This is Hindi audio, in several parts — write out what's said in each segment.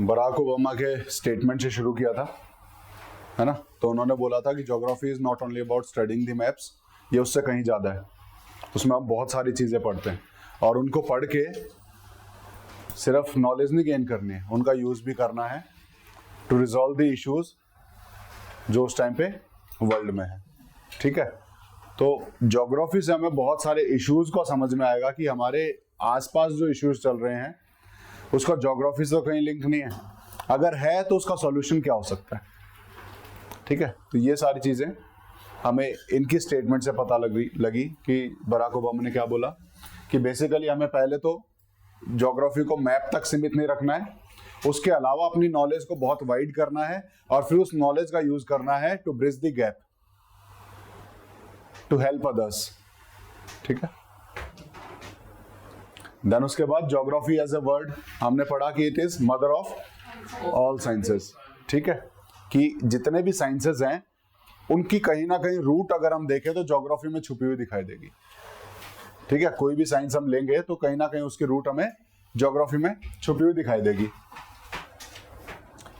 बराक ओबामा के स्टेटमेंट से शुरू किया था, है ना। तो उन्होंने बोला था कि geography is not only about studying the maps, ये उससे कहीं ज़्यादा है। उसमें आप बहुत सारी चीज़ें पढ़ते हैं और उनको पढ़ के सिर्फ नॉलेज नहीं गेन करनी है, उनका यूज़ भी करना है टू रिजॉल्व द इश्यूज जो उस टाइम पे वर्ल्ड में है। ठीक है, तो ज्योग्राफी से हमें बहुत सारे इश्यूज को समझ में आएगा कि हमारे आसपास जो इश्यूज चल रहे हैं उसका ज्योग्राफी से तो कहीं लिंक नहीं है, अगर है तो उसका सॉल्यूशन क्या हो सकता है। ठीक है, तो ये सारी चीज़ें हमें इनकी स्टेटमेंट से पता लगी कि बराक ओबामा ने क्या बोला कि बेसिकली हमें पहले तो ज्योग्राफी को मैप तक सीमित नहीं रखना है, उसके अलावा अपनी नॉलेज को बहुत वाइड करना है और फिर उस नॉलेज का यूज करना है to bridge the gap, to help others. ठीक है, देन उसके बाद ज्योग्राफी एज ए वर्ड हमने पढ़ा कि it is mother of all sciences. ठीक है, कि जितने भी साइंसेस हैं उनकी कहीं ना कहीं रूट अगर हम देखें तो ज्योग्राफी में छुपी हुई दिखाई देगी। ठीक है, कोई भी साइंस हम लेंगे तो कहीं ना कहीं उसकी रूट हमें ज्योग्राफी में छुपी हुई दिखाई देगी।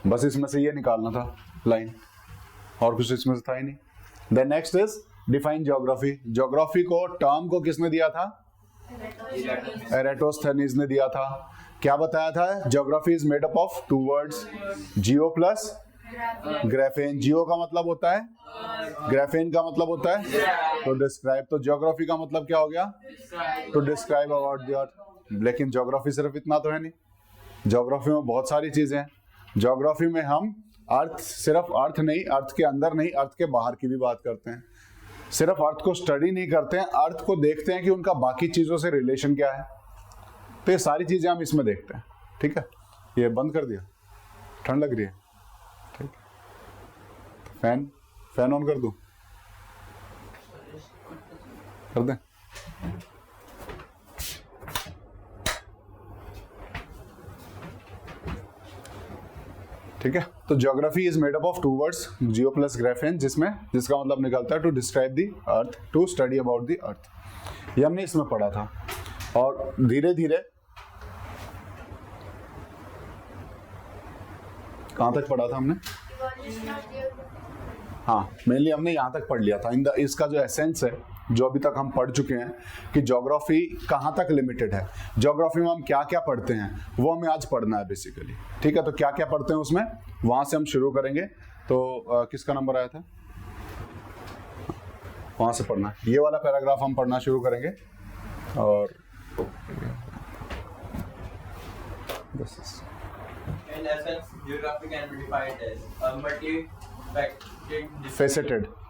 बस इसमें से ये निकालना था लाइन, और कुछ इसमें से था ही नहीं। Then next is define geography. Geography को टर्म को किसने दिया था? एरेटोस्थेनीज ने दिया था। क्या बताया था? Geography is made up of two words, geo plus graphein. Geo का मतलब होता है, ग्राफेन का मतलब होता है तो डिस्क्राइब। तो ज्योग्राफी का मतलब क्या हो गया? To describe about the earth. लेकिन ज्योग्राफी सिर्फ इतना तो है नहीं, ज्योग्राफी में बहुत सारी चीजें हैं। ज्योग्राफी में हम अर्थ, सिर्फ अर्थ नहीं, अर्थ के अंदर नहीं, अर्थ के बाहर की भी बात करते हैं। सिर्फ अर्थ को स्टडी नहीं करते हैं, अर्थ को देखते हैं कि उनका बाकी चीजों से रिलेशन क्या है। तो ये सारी चीजें हम इसमें देखते हैं। ठीक है, ये बंद कर दिया, ठंड लग रही है। ठीक, फैन ऑन कर दूं? कर दें? ठीक है, तो geography is made up of two words, geo plus graphein, जिसका मतलब निकलता है to describe the earth, to study about the earth. ये हमने इसमें पढ़ा था। और धीरे धीरे कहां तक पढ़ा था हमने? हाँ, मेनली हमने यहाँ तक पढ़ लिया था। इसका जो एसेंस है, जो अभी तक हम पढ़ चुके हैं कि ज्योग्राफी कहाँ तक लिमिटेड है, ज्योग्राफी में हम क्या क्या पढ़ते हैं, वो हमें आज पढ़ना है बेसिकली। ठीक है, तो क्या क्या पढ़ते हैं उसमें, वहां से हम शुरू करेंगे। तो किसका नंबर आया था? वहां से पढ़ना, ये वाला पैराग्राफ हम पढ़ना शुरू करेंगे। और In essence, geography can be defined as a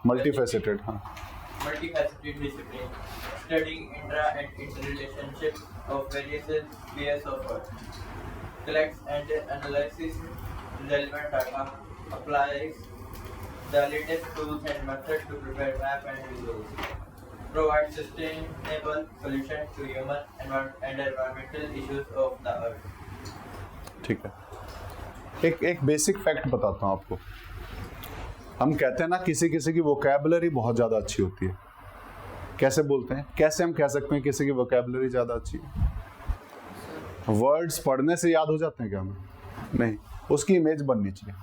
multifaceted, हाँ, multifaceted discipline studying intra and interrelationship of various layers of Earth, collects and analyzes relevant data, applies the latest tools and methods to prepare map and visuals, provides sustainable solutions to human and environmental issues of the Earth. ठीक है, एक बेसिक फैक्ट बताता हूँ आपको। हम कहते हैं ना किसी किसी की वोकैबुलरी बहुत ज्यादा अच्छी होती है। कैसे बोलते हैं, कैसे हम कह सकते हैं किसी की वोकैबुलरी ज्यादा अच्छी है? वर्ड्स पढ़ने से याद हो जाते हैं क्या हमें? नहीं, उसकी इमेज बननी चाहिए।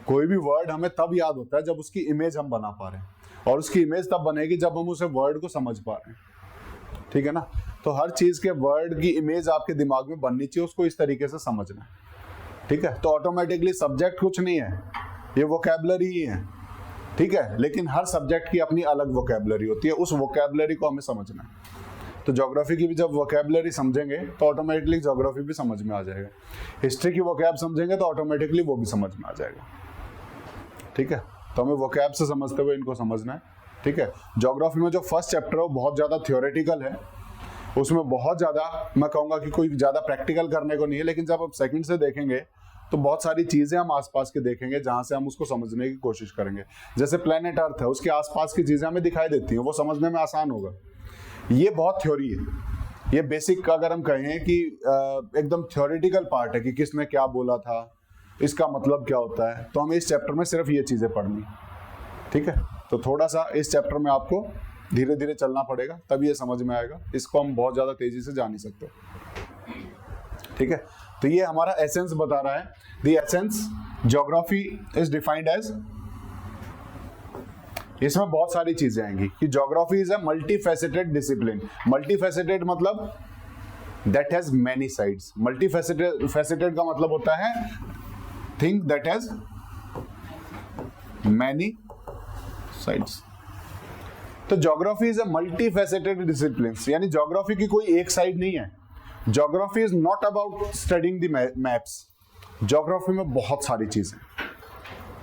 कोई भी वर्ड हमें तब याद होता है जब उसकी इमेज हम बना पा रहे हैं, और उसकी इमेज तब बनेगी जब हम उसे वर्ड को समझ पा रहे हैं। ठीक है ना, तो हर चीज के वर्ड की इमेज आपके दिमाग में बननी चाहिए, उसको इस तरीके से समझना है। ठीक है, तो ऑटोमेटिकली सब्जेक्ट कुछ नहीं है, ये वोकैबुलरी ही है। ठीक है, लेकिन हर सब्जेक्ट की अपनी अलग वोकैबुलरी होती है, उस वोकैबुलरी को हमें समझना है। तो ज्योग्राफी की भी जब वोकैबुलरी समझेंगे तो ऑटोमेटिकली ज्योग्राफी भी समझ में आ जाएगा। हिस्ट्री की वोकैब समझेंगे तो ऑटोमेटिकली वो भी समझ में आ जाएगा। ठीक है, तो हमें वोकैब से समझते हुए इनको समझना है। ठीक है, ज्योग्राफी में जो फर्स्ट चैप्टर है वो बहुत ज़्यादा थियोरेटिकल है, उसमें बहुत ज़्यादा, मैं कहूँगा कि कोई ज़्यादा प्रैक्टिकल करने को नहीं है। लेकिन जब आप सेकंड से देखेंगे तो बहुत सारी चीज़ें हम आसपास के देखेंगे जहाँ से हम उसको समझने की कोशिश करेंगे। जैसे प्लेनेट अर्थ है, उसके आसपास की चीज़ें हमें दिखाई देती हैं, वो समझने में आसान होगा। ये बहुत थ्योरी है, ये बेसिक अगर हम कहें कि एकदम थ्योरेटिकल पार्ट है कि किसने क्या बोला था, इसका मतलब क्या होता है, तो हमें इस चैप्टर में सिर्फ ये चीज़ें पढ़नी। ठीक है, तो थोड़ा सा इस चैप्टर में आपको धीरे धीरे चलना पड़ेगा, तब ये समझ में आएगा। इसको हम बहुत ज़्यादा तेज़ी से जा नहीं सकते। ठीक है, तो ये हमारा एसेंस बता रहा है, the essence geography is defined as, इसमें बहुत सारी चीजें आएंगी कि geography is a multifaceted discipline. Multifaceted मतलब that has many sides. Multifaceted का मतलब होता है thing that has many sides. तो geography is a multifaceted discipline, यानी ज्योग्राफी की कोई एक साइड नहीं है। Geography is not about studying the maps. Geography में बहुत सारी चीजें,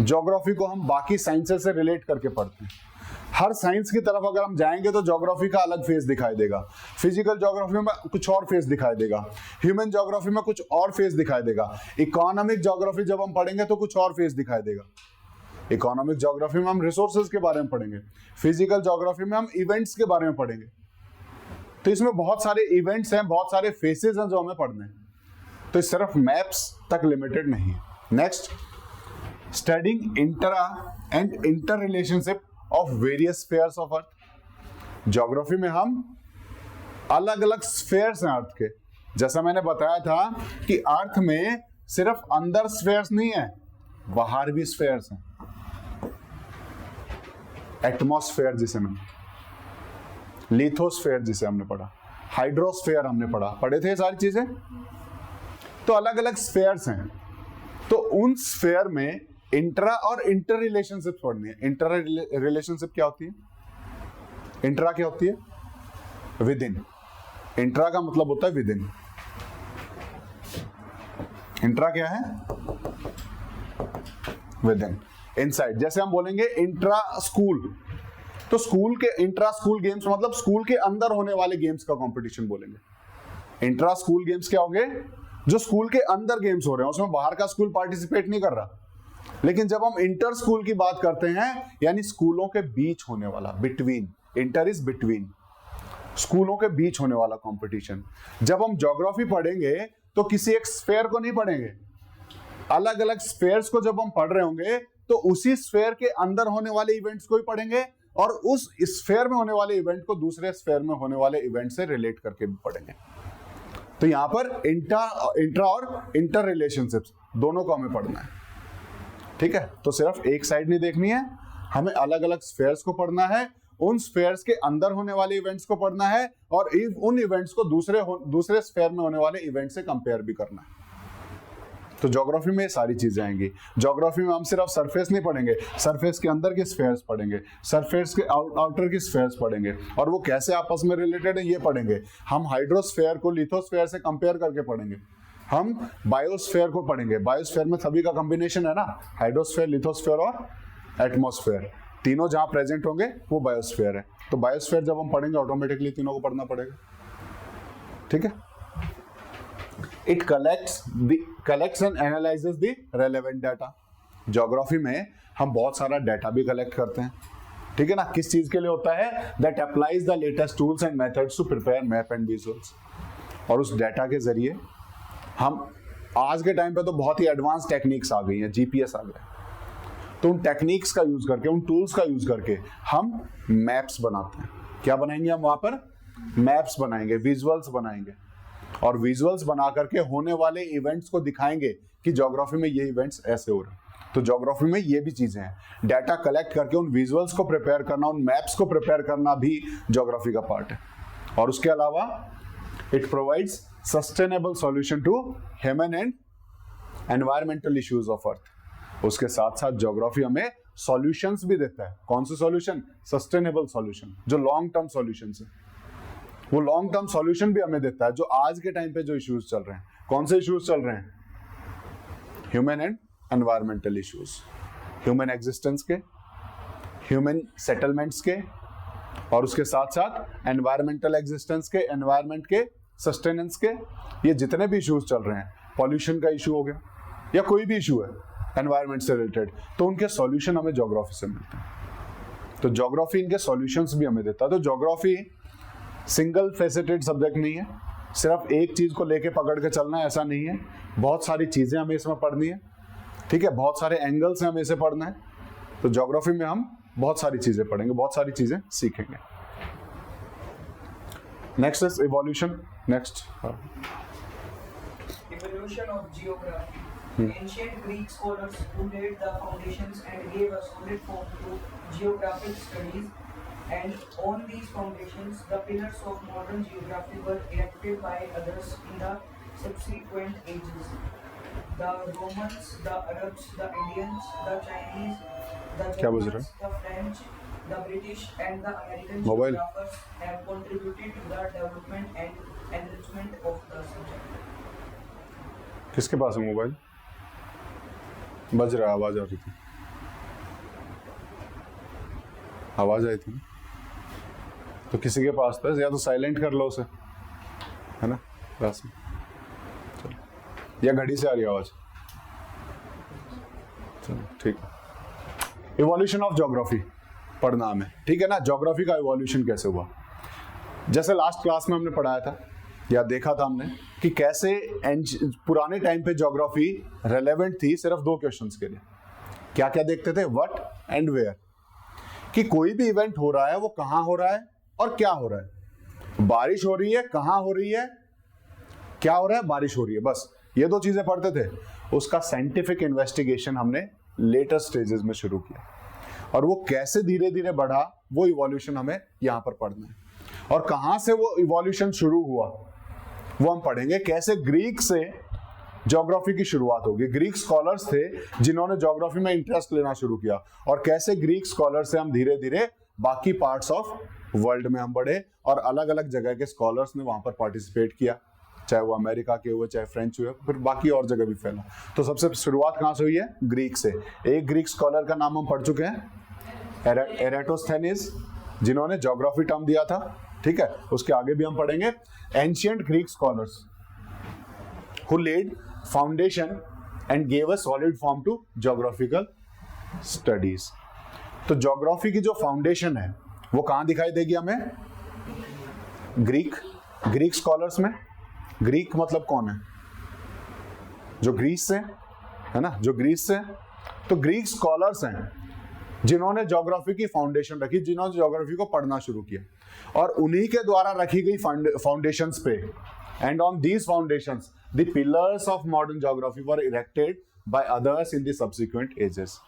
ज्योग्राफी को हम बाकी साइंसेस से रिलेट करके पढ़ते हैं। हर साइंस की तरफ अगर हम जाएंगे तो ज्योग्राफी का अलग फेस दिखाई देगा। फिजिकल ज्योग्राफी में कुछ और फेस दिखाई देगा, ह्यूमन ज्योग्राफी में कुछ और फेस दिखाई देगा, इकोनॉमिक ज्योग्राफी जब हम पढ़ेंगे तो कुछ और फेस दिखाई देगा। इकोनॉमिक ज्योग्राफी में हम रिसोर्सेज के बारे में पढ़ेंगे, फिजिकल ज्योग्राफी में हम इवेंट्स के बारे में पढ़ेंगे। तो इसमें बहुत सारे इवेंट्स हैं, बहुत सारे फेसेस हैं जो हमें पढ़ने हैं। तो सिर्फ मैप्स तक लिमिटेड नहीं है। Next, studying intra and inter relationship of various spheres of earth. Geography में हम अलग अलग स्फीयर्स हैं अर्थ के। जैसा मैंने बताया था कि अर्थ में सिर्फ अंदर स्फीयर्स नहीं है, बाहर भी स्फीयर्स हैं। एटमॉस्फेयर जिसे मैंने, लिथोस्फेयर जिसे हमने पढ़ा, हाइड्रोस्फेयर हमने पढ़ा, पढ़े थे ये सारी चीजें। तो अलग अलग स्फीयर्स हैं। तो उन स्फीयर में इंट्रा और इंटर रिलेशनशिप पढ़नी है। इंटर रिलेशनशिप क्या होती है? इंट्रा क्या होती है? With in. इंट्रा का मतलब होता है विद इन। इंट्रा क्या है? With in, inside. जैसे हम बोलेंगे इंट्रा स्कूल, तो स्कूल के इंट्रा स्कूल गेम्स मतलब स्कूल के अंदर होने वाले गेम्स का कंपटीशन बोलेंगे। इंट्रा स्कूल गेम्स क्या होंगे? जो स्कूल के अंदर गेम्स हो रहे हैं, उसमें बाहर का स्कूल पार्टिसिपेट नहीं कर रहा। लेकिन जब हम इंटर स्कूल की बात करते हैं, यानी स्कूलों के बीच होने वाला, बिटवीन, इंटर इज बिटवीन, स्कूलों के बीच होने वाला कंपटीशन। जब हम ज्योग्राफी पढ़ेंगे तो किसी एक स्फीयर को नहीं पढ़ेंगे, अलग अलग स्फीयर्स को जब हम पढ़ रहे होंगे तो उसी स्फीयर के अंदर होने वाले इवेंट्स को ही पढ़ेंगे और उस स्फीयर में होने वाले इवेंट को दूसरे स्फीयर में होने वाले इवेंट से रिलेट करके भी पढ़ेंगे। तो यहां पर इंट्रा और इंटर रिलेशनशिप्स दोनों को हमें पढ़ना है। ठीक है, तो सिर्फ एक साइड नहीं देखनी है, हमें अलग अलग स्फीयर्स को पढ़ना है, उन स्फीयर्स के अंदर होने वाले इवेंट्स को पढ़ना है और उन इवेंट्स को दूसरे स्फीयर में होने वाले इवेंट से कंपेयर भी करना है। तो ज्योग्राफी में ये सारी चीजें आएंगी। ज्योग्राफी में हम सिर्फ सरफेस नहीं पढ़ेंगे, सरफेस के अंदर के स्फीयर्स पढ़ेंगे, सरफेस के आउटर के स्फीयर्स पढ़ेंगे और वो कैसे आपस में रिलेटेड है ये पढ़ेंगे। हम हाइड्रोस्फीयर को लिथोस्फीयर से कंपेयर करके पढ़ेंगे। हम बायोस्फीयर को पढ़ेंगे, बायोस्फीयर में सभी का कॉम्बिनेशन है ना, हाइड्रोस्फीयर, लिथोस्फीयर और एटमॉस्फेयर, तीनों जहां प्रेजेंट होंगे वो बायोस्फीयर है। तो बायोस्फीयर जब हम पढ़ेंगे ऑटोमेटिकली तीनों को पढ़ना पड़ेगा। ठीक है, it collects and analyses the relevant data. Geography में हम बहुत सारा डाटा भी कलेक्ट करते हैं, ठीक है ना। किस चीज के लिए होता है? That applies the latest tools and methods to prepare map and visuals. और उस डाटा के जरिए हम, आज के टाइम पे तो बहुत ही एडवांस टेक्निक्स आ गई हैं, जीपीएस आ गया, तो उन टेक्निक्स का यूज करके, उन टूल्स का यूज करके हम मैप्स बनाते हैं। क्या बनाएंगे हम वहां पर? मैप्स बनाएंगे, विजुअल्स बनाएंगे और विजुअल्स बना करके होने वाले इवेंट्स को दिखाएंगे कि ज्योग्राफी में ये इवेंट्स ऐसे हो रहे हैं। तो ज्योग्राफी में ये भी चीजें हैं, डाटा कलेक्ट करके उन विजुअल्स को प्रिपेयर करना, उन मैप्स को प्रिपेयर करना भी ज्योग्राफी का पार्ट है। और उसके अलावा it provides sustainable solution to human and environmental issues of earth. उसके साथ साथ ज्योग्राफी हमें सॉल्यूशंस भी देता है। कौन से सॉल्यूशन? सस्टेनेबल सॉल्यूशन, जो लॉन्ग टर्म सॉल्यूशंस है, वो लॉन्ग टर्म सॉल्यूशन भी हमें देता है। जो आज के टाइम पे जो इश्यूज चल रहे हैं, कौन से इश्यूज चल रहे हैं? Human and environmental issues, human existence के, ह्यूमन सेटलमेंट्स के और उसके साथ साथ एनवायरमेंटल एग्जिस्टेंस के, एनवायरमेंट के, सस्टेनेंस के, ये जितने भी इश्यूज चल रहे हैं, पॉल्यूशन का इशू हो गया या कोई भी इशू है एनवायरमेंट से रिलेटेड, तो उनके सॉल्यूशन हमें ज्योग्राफी से मिलते हैं। तो ज्योग्राफी इनके सॉल्यूशंस भी हमें देता है। तो ज्योग्राफी सिंगल फेसेटेड सब्जेक्ट नहीं है, सिर्फ एक चीज को लेके पकड़ के चलना है ऐसा नहीं है। बहुत सारी चीजें हमें इसमें पढ़नी है, ठीक है, बहुत सारे एंगल्स हैं हमें इसे पढ़ना है। तो ज्योग्राफी में हम बहुत सारी चीजें पढ़ेंगे, बहुत सारी चीजें सीखेंगे। Next is evolution. Next, Evolution evolution of geography. Ancient Greek scholars who laid the foundations and gave a solid form to geographic studies, and on these foundations, the pillars of modern geography were erected by others in the subsequent ages. The Romans, the Arabs, the Indians, the Chinese, the क्या बज रहा Germans, the French, the British, and the American Mobile. geographers have contributed to the development and enrichment of the subject. किसके पास है मोबाइल? बज रहा, आवाज आ रही थी, आवाज आई थी, तो किसी के पास था, या तो साइलेंट कर लो उसे, है ना, क्लास में। चलो, या घड़ी से आ रही आवाज? चलो ठीक है। इवोल्यूशन ऑफ ज्योग्राफी पढ़ना हमें, ठीक है ना। ज्योग्राफी का इवोल्यूशन कैसे हुआ, जैसे लास्ट क्लास में हमने पढ़ाया था या देखा था हमने कि कैसे पुराने टाइम पे ज्योग्राफी रेलेवेंट थी सिर्फ दो क्वेश्चंस के लिए। क्या क्या देखते थे, व्हाट एंड वेयर, कि कोई भी इवेंट हो रहा है वो कहाँ हो रहा है और क्या हो रहा है। बारिश हो रही है, कहाँ हो रही है, क्या हो रहा है, बारिश हो रही है, बस ये दो चीजें पढ़ते थे। उसका साइंटिफिक इन्वेस्टिगेशन हमने लेटर स्टेजेस में शुरू किया, और वो कैसे धीरे धीरे बढ़ा वो इवोल्यूशन हमें यहां पर पढ़ना है। और कहां से वो इवोल्यूशन शुरू हुआ वो हम पढ़ेंगे। कैसे ग्रीक से ज्योग्राफी की शुरुआत होगी, ग्रीक स्कॉलर्स थे जिन्होंने ज्योग्राफी में इंटरेस्ट लेना शुरू किया, और कैसे ग्रीक स्कॉलर से हम धीरे धीरे बाकी पार्ट्स ऑफ वर्ल्ड में हम बढ़े, और अलग अलग जगह के स्कॉलर्स ने वहां पर पार्टिसिपेट किया, चाहे वो अमेरिका के हुए, चाहे फ्रेंच हुए, फिर बाकी और जगह भी फैला। तो सबसे शुरुआत कहां से हुई है, ग्रीक से। एक ग्रीक स्कॉलर का नाम हम पढ़ चुके हैं, एराटोस्थेनीज, जिन्होंने ज्योग्राफी टर्म दिया था, ठीक है। उसके आगे भी हम पढ़ेंगे ancient Greek scholars who laid foundation and gave a solid form to geographical studies. तो ज्योग्राफी की जो फाउंडेशन है वो कहां दिखाई देगी हमें, ग्रीक स्कॉलर्स में। ग्रीक मतलब कौन है, जो ग्रीस से है ना, जो ग्रीस से। तो ग्रीक स्कॉलर्स हैं जिन्होंने ज्योग्राफी की फाउंडेशन रखी, जिन्होंने ज्योग्राफी को पढ़ना शुरू किया, और उन्हीं के द्वारा रखी गई फाउंडेशंस पे, and on these foundations the pillars of modern geography were erected by others in the subsequent ages.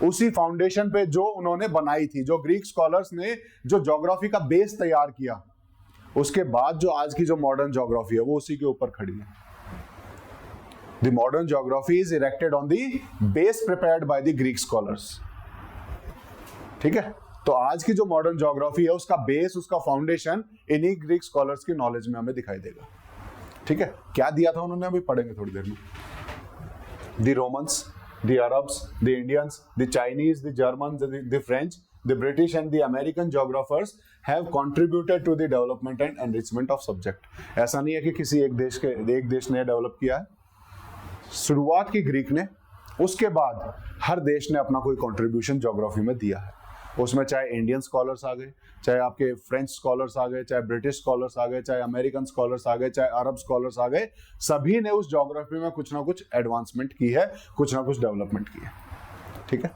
उसी फाउंडेशन पे जो उन्होंने बनाई थी, जो ग्रीक स्कॉलर्स ने जो ज्योग्राफी का बेस तैयार किया, उसके बाद जो आज की जो मॉडर्न ज्योग्राफी है वो उसी के ऊपर खड़ी है। The modern geography is erected on the base prepared by the Greek scholars, ठीक है। तो आज की जो मॉडर्न ज्योग्राफी है उसका बेस, उसका फाउंडेशन इन्हीं ग्रीक स्कॉलर्स की नॉलेज में हमें दिखाई देगा, ठीक है। क्या दिया था उन्होंने अभी पढ़ेंगे थोड़ी देर में। The Romans, the Arabs, the Indians, the Chinese, the German, the French, the British and the American geographers have contributed to the development and enrichment of subject. ऐसा नहीं है कि किसी एक देश ने डेवलप किया है, शुरुआत की ग्रीक ने, उसके बाद हर देश ने अपना कोई कंट्रीब्यूशन ज्योग्राफी में दिया है। उसमें चाहे इंडियन स्कॉलर्स आ गए, चाहे आपके फ्रेंच स्कॉलर्स आ गए, चाहे ब्रिटिश स्कॉलर्स आ गए, चाहे अमेरिकन स्कॉलर्स आ गए, चाहे अरब स्कॉलर्स आ गए, सभी ने उस ज्योग्राफी में कुछ ना कुछ एडवांसमेंट की है, कुछ ना कुछ डेवलपमेंट की है, ठीक है।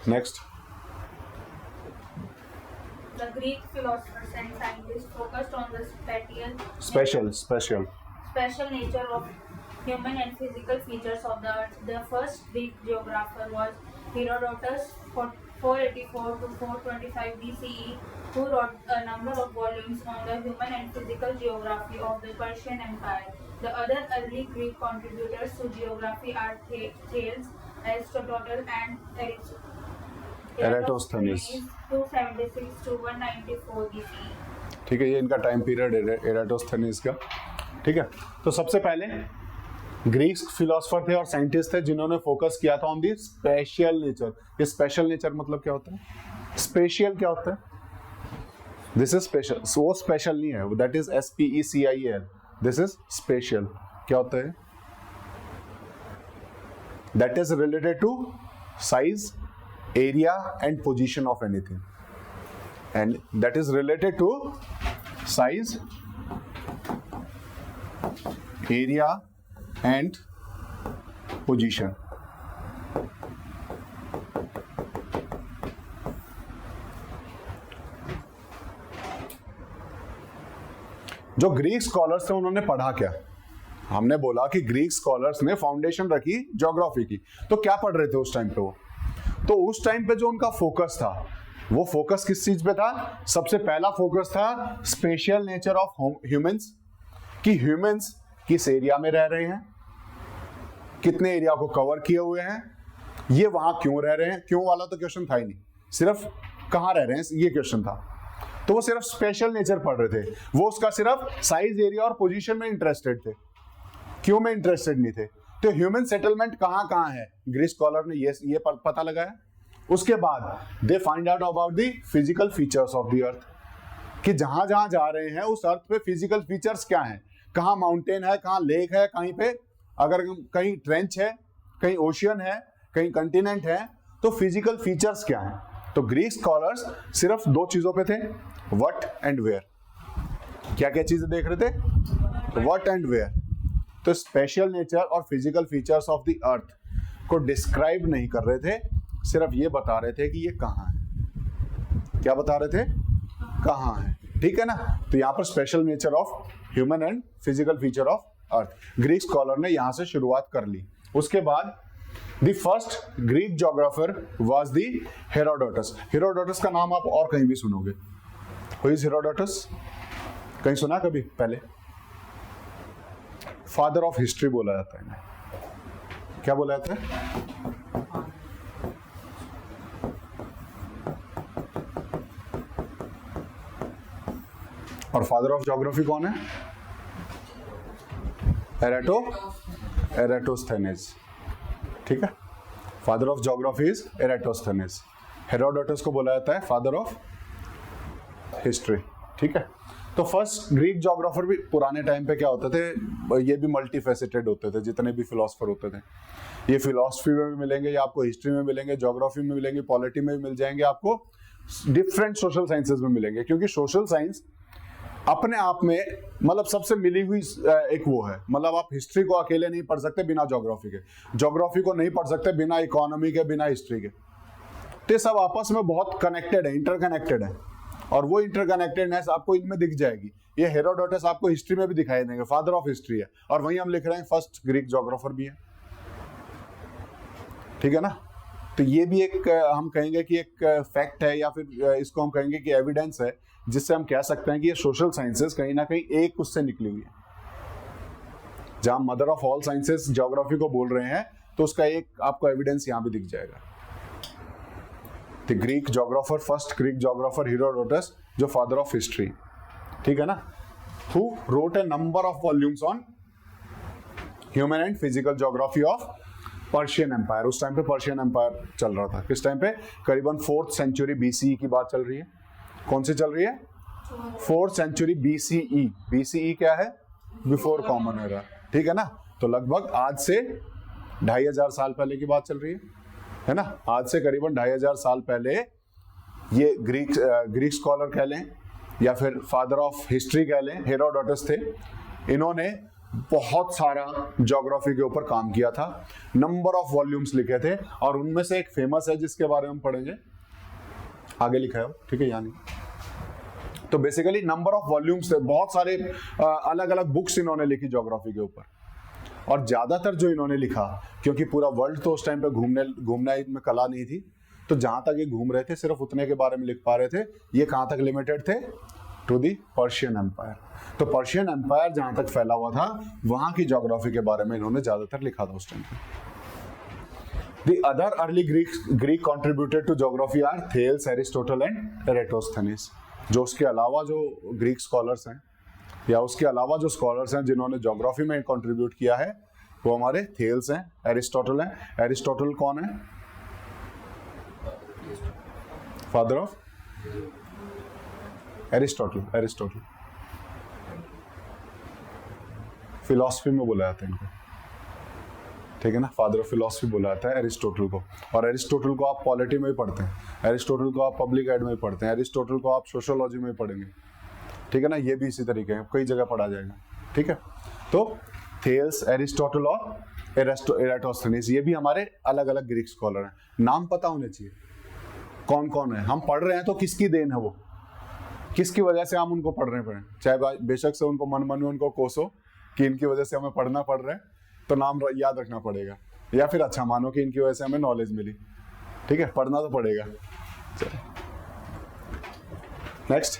Next. The Greek philosophers and scientists focused on the special nature of human and physical features of the earth. The first Greek geographer was Herodotus, 484 to 425 BCE, who wrote a number of volumes on the human and physical geography of the Persian Empire. The other early Greek contributors to geography are Thales, Aristotle, and एराटोस्थेनीज, 276 to 194 BCE. ठीक है, ये इनका टाइम पीरियड है एराटोस्थेनीज का, ठीक है। तो सबसे पहले ग्रीक फिलोसोफर थे और साइंटिस्ट थे जिन्होंने फोकस किया था ऑन दी स्पेशल नेचर। ये स्पेशल नेचर मतलब क्या होता है, स्पेशियल क्या होता है, दिस इज स्पेशल, वो स्पेशल नहीं है, that is SPECIAL, this is special. क्या होता है, that is related to size, area and position of anything, and that is related to size, area and position. जो ग्रीक स्कॉलर्स थे उन्होंने पढ़ा क्या? हमने बोला कि ग्रीक स्कॉलर्स ने फाउंडेशन रखी ज्योग्राफी की, तो क्या पढ़ रहे थे उस टाइम पे वो? तो उस टाइम पे जो उनका फोकस था, वो फोकस किस चीज पे था? सबसे पहला फोकस था स्पेशियल नेचर ऑफ ह्यूमंस, कि ह्यूमंस किस एरिया में रह रहे हैं, कितने एरिया को कवर किए हुए हैं, ये वहां क्यों रह रहे हैं, क्यों वाला तो क्वेश्चन था ही नहीं, सिर्फ कहां रह रहे हैं ये क्वेश्चन था। तो वो सिर्फ स्पेशल नेचर पढ़ रहे थे, वो उसका सिर्फ साइज, एरिया और पोजीशन में इंटरेस्टेड थे, क्यों में इंटरेस्टेड नहीं थे। तो ह्यूमन सेटलमेंट कहां कहां है, ग्रीक स्कॉलर ने ये पता लगाया। उसके बाद they find out about the physical features of the अर्थ, कि जहां जहां जा रहे हैं उस अर्थ पे फिजिकल फीचर्स क्या हैं, कहां माउंटेन है, कहां लेक है, कहीं पे अगर कहीं ट्रेंच है, कहीं ओशियन है, कहीं कंटिनेंट है, तो फिजिकल फीचर्स क्या हैं। तो ग्रीक स्कॉलर्स सिर्फ दो चीजों पे थे, व्हाट एंड वेयर। क्या क्या चीजें देख रहे थे? What and where. तो स्पेशल नेचर और physical features of the earth को डिस्क्राइब नहीं कर रहे थे, सिर्फ ये बता रहे थे कि ये कहाँ है। क्या बता रहे थे? कहाँ है, ठीक है ना। तो यहाँ पर special nature of human and physical feature of earth Greek scholar ने यहाँ से शुरुआत कर ली। उसके बाद the first Greek geographer was the Herodotus. Herodotus का नाम आप और कहीं भी सुनोगे। Who is Herodotus? कहीं सुना कभी पहले? फादर ऑफ हिस्ट्री बोला जाता है इन्हें। क्या बोला जाता है? और फादर ऑफ ज्योग्राफी कौन है? एराटोस्थेनेस, ठीक है। Father of geography is Eratosthenes. Herodotus को बोला जाता है फादर ऑफ हिस्ट्री, ठीक है। तो फर्स्ट ग्रीक ज्योग्राफर भी पुराने टाइम पे क्या होते थे, ये भी मल्टी फेसेटेड होते थे, जितने भी फिलोसफर होते थे। ये फिलोसफी में भी मिलेंगे, या आपको हिस्ट्री में मिलेंगे, ज्योग्राफी में मिलेंगे, पॉलिटी में भी मिल जाएंगे, आपको डिफरेंट सोशल साइंसेज में मिलेंगे। क्योंकि सोशल साइंस अपने आप में मतलब सबसे मिली हुई एक वो है, मतलब आप हिस्ट्री को अकेले नहीं पढ़ सकते बिना ज्योग्राफी के, ज्योग्राफी को नहीं पढ़ सकते बिना इकोनॉमी के, बिना हिस्ट्री के। तो सब आपस में बहुत कनेक्टेड है, इंटरकनेक्टेड है, और वो इंटरकनेक्टेडनेस आपको इनमें दिख जाएगी। ये हेरोडोटस आपको हिस्ट्री में भी दिखाई देंगे, फादर ऑफ हिस्ट्री है, और वहीं हम लिख रहे हैं फर्स्ट ग्रीक ज्योग्राफर भी है, ठीक है ना। तो ये भी एक हम कहेंगे कि एक फैक्ट है, या फिर इसको हम कहेंगे कि एविडेंस है, जिससे हम कह सकते हैं कि ये सोशल साइंसेस कहीं ना कहीं एक उससे निकली हुई है। जहां mother of all sciences geography को बोल रहे हैं, तो उसका एक आपको एविडेंस यहां भी दिख जाएगा। The Greek geographer, first Greek geographer Herodotus, जो फादर ऑफ हिस्ट्री, ठीक है ना, who wrote a number of volumes on human and physical geography of Persian empire. उस टाइम पे पर्शियन एम्पायर चल रहा था। किस टाइम पे? करीबन 4th सेंचुरी BCE की बात चल रही है। कौन सी चल रही है? 4th century BCE। BCE क्या है? बिफोर कॉमन एरा, ठीक है ना। तो लगभग आज से 2500 साल पहले की बात चल रही है ना। आज से करीबन 2500 साल पहले ये ग्रीक स्कॉलर कह लें या फिर फादर ऑफ हिस्ट्री कह लें, हेरोडोटस थे। इन्होंने बहुत सारा ज्योग्राफी के ऊपर काम किया था, नंबर ऑफ वॉल्यूम्स लिखे थे, और उनमें से एक फेमस है जिसके बारे में हम पढ़ेंगे, आगे लिखा है, ठीक है, यानी तो बेसिकली नंबर ऑफ वॉल्यूम्स थे, बहुत सारे अलग अलग बुक्स इन्होंने लिखी ज्योग्राफी के ऊपर। और ज्यादातर जो इन्होंने लिखा, क्योंकि पूरा वर्ल्ड तो उस टाइम पे घूमना इनमें कला नहीं थी, तो जहां तक ये घूम रहे थे सिर्फ उतने के बारे में लिख पा रहे थे। ये कहां तक लिमिटेड थे? To the Persian empire. तो पर्शियन एम्पायर जहां तक फैला हुआ था, वहां की ज्योग्राफी के बारे में इन्होंने ज्यादातर लिखा था उस टाइम पे। The other early Greek contributed to geography are Thales, Aristotle and Eratosthenes। जो उसके अलावा जो ग्रीक स्कॉलर्स हैं, या उसके अलावा जो स्कॉलर्स हैं जिन्होंने ज्योग्राफी में कंट्रीब्यूट किया है, वो हमारे थेल्स हैं, एरिस्टोटल हैं। एरिस्टोटल कौन है? फादर ऑफ एरिस्टोटल फिलॉसफी में बोला जाता है इनको, ठीक है ना। फादर ऑफ फिलॉसफी बोला जाता है एरिस्टोटल को। और एरिस्टोटल को आप पॉलिटी में ही पढ़ते हैं, एरिस्टोटल को आप पब्लिक एड में ही पढ़ते हैं, एरिस्टोटल को आप सोशियोलॉजी में ही पढ़ेंगे, ठीक है ना। ये भी इसी तरीके है, कई जगह पढ़ा जाएगा, ठीक है। तो थेल्स, एरिस्टोटल और एराटोस्थेनेस, ये भी हमारे अलग अलग ग्रीक स्कॉलर हैं। नाम पता होने चाहिए कौन कौन है। हम पढ़ रहे हैं तो किसकी देन है वो? किसकी वजह से हम उनको पढ़ने पड़े, चाहे बेशक से उनको मन में उनको कोसो कि इनकी वजह से हमें पढ़ना पड़ रहा है, तो नाम याद रखना पड़ेगा, या फिर अच्छा मानो कि इनकी वजह से हमें नॉलेज मिली, ठीक है, पढ़ना तो पड़ेगा। नेक्स्ट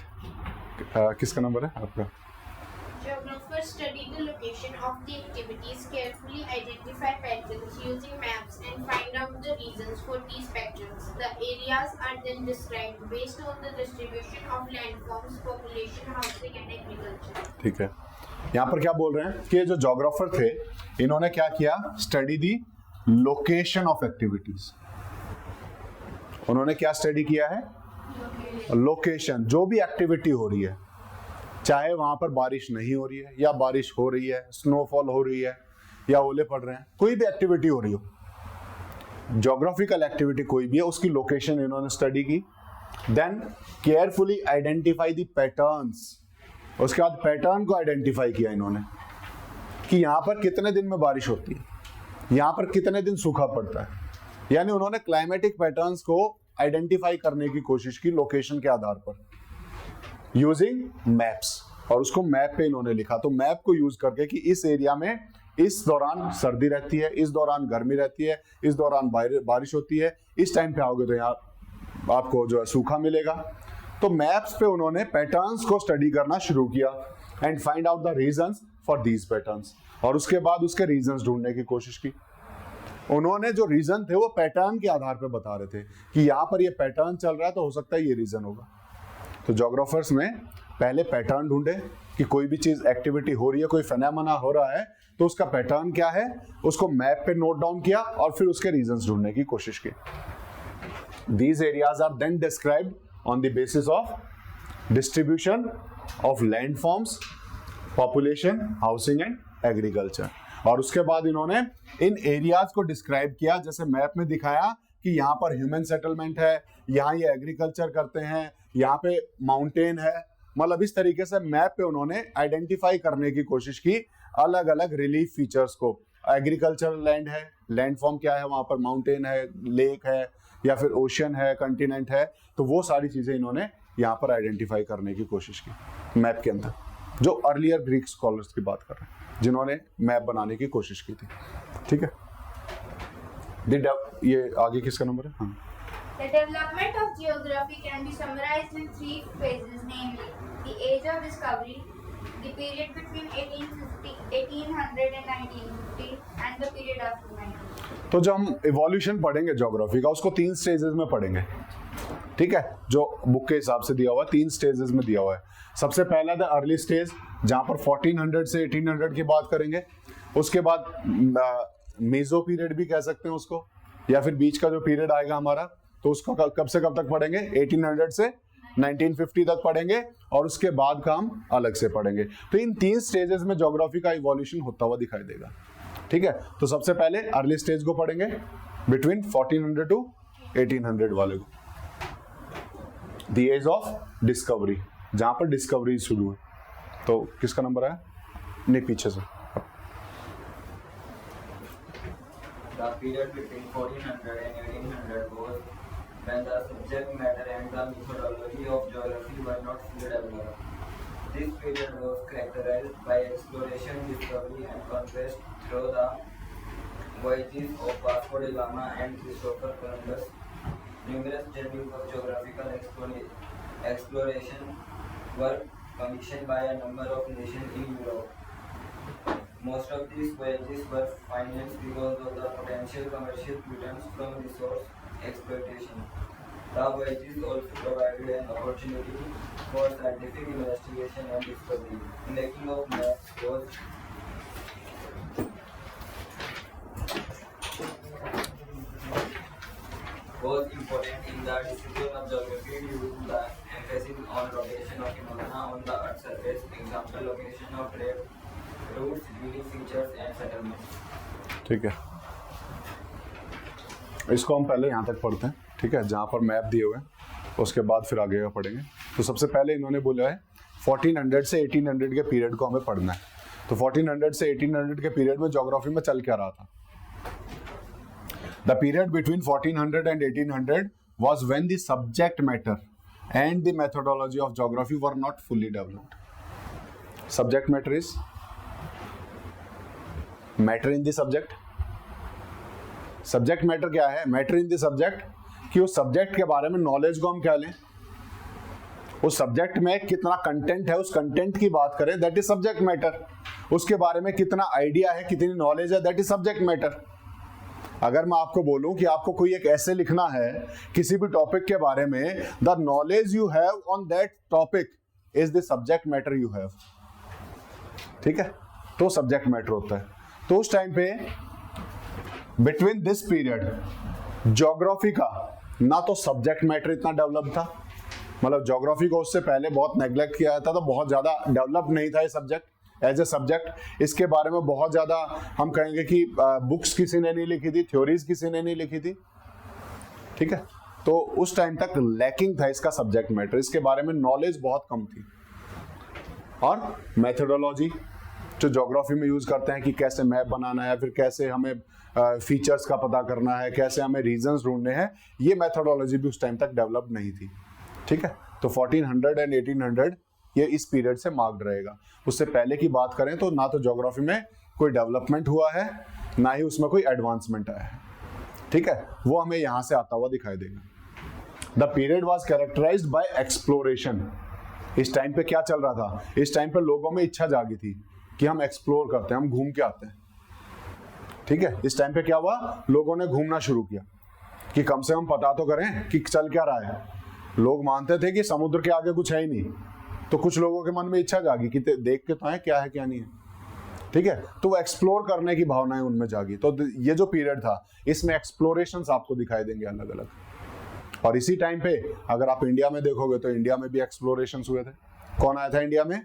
किसका नंबर है आपका? Geographers study the location of the activities, carefully identify patterns using maps, and find out the reasons for these patterns. The areas are then described based on the distribution of landforms, population, housing, and agriculture. ठीक है, यहाँ पर क्या बोल रहे हैं कि ये जो जोग्राफर थे इन्होंने क्या किया, study the location of activities. उन्होंने क्या स्टडी किया है? लोकेशन, जो भी एक्टिविटी हो रही है, चाहे वहां पर बारिश नहीं हो रही है या बारिश हो रही है, स्नोफॉल हो रही है या ओले पड़ रहे हैं, कोई भी एक्टिविटी हो रही हो, ज्योग्राफिकल एक्टिविटी कोई भी है, उसकी लोकेशन इन्होंने स्टडी की। Then carefully identify the patterns, उसके बाद पैटर्न को आइडेंटिफाई किया इन्होंने कि यहाँ पर कितने दिन में बारिश होती है, यहाँ पर कितने दिन सूखा पड़ता है, यानी उन्होंने क्लाइमेटिक पैटर्न्स को आइडेंटिफाई करने की कोशिश की लोकेशन के आधार पर यूजिंग मैप्स, और उसको मैप पे इन्होंने लिखा। तो मैप को यूज करके कि इस एरिया में इस दौरान सर्दी रहती है, इस दौरान गर्मी रहती है, इस दौरान बारिश होती है, इस टाइम पे आओगे तो यहाँ आपको जो है सूखा मिलेगा। तो मैप्स पे उन्होंने पैटर्न्स को स्टडी करना शुरू किया and find out the reasons for these patterns, और उसके बाद उसके रीजंस ढूंढने की कोशिश की। उन्होंने जो रीजन थे वो पैटर्न के आधार पे बता रहे थे कि यहाँ पर ये पैटर्न चल रहा है तो हो सकता है ये रीजन होगा। तो जोग्राफर्स में पहले पैटर्न ढूंढे कि कोई भी चीज एक्टिविटी हो रही है, कोई फेनोमेना हो रहा है, तो उसका पैटर्न क्या है, उसको मैप पे नोट डाउन किया और फिर उसके रीजंस ढूंढने की कोशिश की। These areas are then described on the basis of distribution of landforms, population, housing and agriculture। और उसके बाद इन्होंने इन एरियाज को डिस्क्राइब किया, जैसे मैप में दिखाया कि यहाँ पर ह्यूमन सेटलमेंट है, यहाँ ये एग्रीकल्चर करते हैं, यहाँ पे माउंटेन है, मतलब इस तरीके से मैप पे उन्होंने आइडेंटिफाई करने की कोशिश की अलग अलग रिलीफ फीचर्स को। एग्रीकल्चरल लैंड है, लैंड फॉर्म क्या है, वहाँ पर माउंटेन है, लेक है, या फिर ओशन है, कंटिनेंट है, तो वो सारी चीजें इन्होंने यहाँ पर आइडेंटिफाई करने की कोशिश की मैप के अंदर, जो अर्लियर ग्रीक स्कॉलर्स की बात कर रहे हैं जिन्होंने मैप बनाने की कोशिश की थी। ठीक है, ये आगे किसका नंबर है? हाँ। The development of geography can be summarized in three phases, namely the age of discovery, the period between 1800 and 1950, and the period after 1950. तो जब हम इवोल्यूशन पढ़ेंगे ज्योग्राफी का, उसको 3 स्टेजेस में पढ़ेंगे। ठीक है, जो बुक के हिसाब से दिया हुआ है 3 स्टेजेस में दिया हुआ है। सबसे पहला था अर्ली स्टेज, जहां पर 1400 से 1800 की बात करेंगे। उसके बाद मेजो पीरियड भी कह सकते हैं उसको, या फिर बीच का जो पीरियड आएगा हमारा, तो उसको कब से कब तक पढ़ेंगे? 1800 से 1950 तक पढ़ेंगे, और उसके बाद का हम अलग से पढ़ेंगे। तो इन 3 स्टेजेस में ज्योग्राफी का इवोल्यूशन होता हुआ दिखाई देगा। ठीक है, तो सबसे पहले अर्ली स्टेज को पढ़ेंगे, बिटवीन 1400 टू 1800 वाले को, द एज ऑफ डिस्कवरी, जहां पर डिस्कवरी शुरू है। तो किसका नंबर है? नहीं, पीछे से। The period between 1400 and 1800 was when the subject matter and the methodology of geography were not fully developed. This period was characterized by exploration, discovery, and conquest through the voyages of Vasco da Gama and Christopher Columbus. Numerous journeys of geographical exploration were commissioned by a number of nations in Europe. Most of these voyages were financed because of the potential commercial returns from resource exploitation. The voyages also provided an opportunity for scientific investigation and discovery. Making of maps was important in the discipline of geography due to the emphasis on location of phenomena on the Earth's surface, example location of trade routes, unique features and settlements. ठीक है, इसको हम पहले यहाँ तक पढ़ते हैं। ठीक है, जहाँ पर मैप दिए हुए हैं, उसके बाद फिर आगे का पढ़ेंगे। तो सबसे पहले इन्होंने बोला है 1400 से 1800 के पीरियड को हमें पढ़ना है। तो 1400 से 1800 के पीरियड में ज्योग्राफी में चल क्या रहा था? The period between 1400 and 1800 was when the subject matter and the methodology of geography were not fully developed. Subject matter is matter in the subject. Subject matter क्या है? Matter in the subject कि उस सब्जेक्ट के बारे में नॉलेज को हम क्या लें, उस सब्जेक्ट में कितना कंटेंट है, उस कंटेंट की बात करें, दैट इज सब्जेक्ट मैटर. उसके बारे में कितना आइडिया है, कितनी नॉलेज है, दैट इज सब्जेक्ट मैटर. अगर मैं आपको बोलूं कि आपको कोई एक ऐसे लिखना है किसी भी टॉपिक के बारे में, the knowledge you have on that topic is the subject matter you have. ठीक है, तो सब्जेक्ट मैटर होता है. तो उस टाइम पे बिटवीन दिस पीरियड ज्योग्राफी का ना तो सब्जेक्ट मैटर इतना डेवलप था, मतलब ज्योग्राफी को उससे पहले बहुत नेग्लेक्ट किया जाता था, तो बहुत ज्यादा डेवलप नहीं था ये सब्जेक्ट एज ए सब्जेक्ट. इसके बारे में बहुत ज्यादा हम कहेंगे कि बुक्स किसी ने नहीं लिखी थी, थ्योरीज किसी ने नहीं लिखी थी. ठीक है, तो उस टाइम तक लैकिंग था इसका सब्जेक्ट मैटर, इसके बारे में नॉलेज बहुत कम थी. और मेथोडोलॉजी जो ज्योग्राफी में यूज करते हैं कि कैसे मैप बनाना है, फिर कैसे हमें फीचर्स का पता करना है, कैसे हमें रीजंस ढूंढने हैं, ये मेथोडोलॉजी भी उस टाइम तक डेवलप नहीं थी. ठीक है, तो 1400 एंड 1800 ये इस पीरियड से मार्क्ड रहेगा. उससे पहले की बात करें तो ना तो ज्योग्राफी में कोई डेवलपमेंट हुआ है, ना ही उसमें कोई एडवांसमेंट आया है. ठीक है, वो हमें यहां से आता हुआ दिखाई देगा. The period was characterised by exploration. इस टाइम पे क्या चल रहा था? इस टाइम पे लोगों में इच्छा जागी थी कि हम एक्सप्लोर करते हैं, हम घूम के आते हैं. ठीक है, इस टाइम पे क्या हुआ, लोगों ने घूमना शुरू किया कि कम से कम पता तो करें कि चल क्या रहा है. लोग मानते थे कि समुद्र के आगे कुछ है ही नहीं, तो कुछ लोगों के मन में इच्छा जागी कि देख के तो है क्या है क्या नहीं है. ठीक है, तो वो एक्सप्लोर करने की भावनाएं उनमें जागी. तो ये जो पीरियड था इसमें एक्सप्लोरेशंस आपको दिखाई देंगे अलग अलग. और इसी टाइम पे अगर आप इंडिया में देखोगे तो इंडिया में भी एक्सप्लोरेशंस हुए थे. कौन आया था इंडिया में?